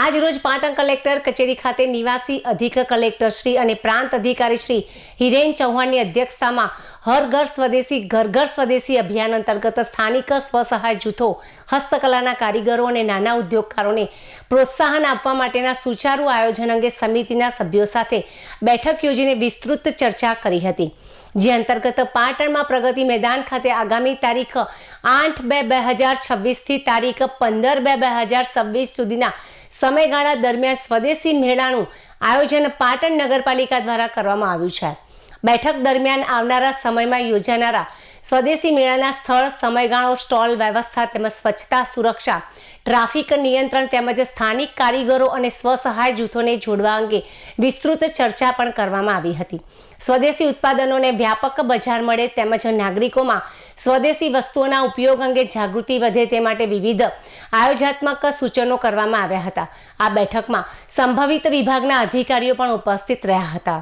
આજ રોજ પાટણ કલેક્ટર કચેરી ખાતે નિવાસી અધિક કલેક્ટર શ્રી અને પ્રાંત અધિકારી શ્રી હિરેન ચૌહાણની અધ્યક્ષતામાં હર ઘર સ્વદેશી ઘર ઘર સ્વદેશી અભિયાન અંતર્ગત સ્થાનિક સ્વસહાય જૂથો, હસ્તકલાના કારીગરો અને નાના ઉદ્યોગકારોને પ્રોત્સાહન આપવા માટેના સુચારુ આયોજન અંગે સમિતિના સભ્યો સાથે બેઠક યોજીને વિસ્તૃત ચર્ચા કરી હતી, જે અંતર્ગત પાટણમાં પ્રગતિ મેદાન ખાતે આગામી તારીખ 8/2/2026 થી તારીખ 15/2/2026 સુધીના સમયગાળા દરમિયાન સ્વદેશી મેળાનું આયોજન પાટણ નગરપાલિકા દ્વારા કરવામાં આવ્યું છે। બેઠક દરમિયાન આવનારા સમયમાં યોજાનારા સ્વદેશી મેળાના સ્થળ, સમયગાળો, સ્ટોલ વ્યવસ્થા તેમજ સ્વચ્છતા, સુરક્ષા, ટ્રાફિક નિયંત્રણ તેમજ સ્થાનિક કારીગરો અને સ્વસહાય જૂથોને જોડવા અંગે વિસ્તૃત ચર્ચા પણ કરવામાં આવી હતી। સ્વદેશી ઉત્પાદનોને વ્યાપક બજાર મળે તેમજ નાગરિકોમાં સ્વદેશી વસ્તુઓના ઉપયોગ અંગે જાગૃતિ વધે તે માટે વિવિધ આયોજનાત્મક સૂચનો કરવામાં આવ્યા હતા। આ બેઠકમાં સંભવિત વિભાગના અધિકારીઓ પણ ઉપસ્થિત રહ્યા હતા।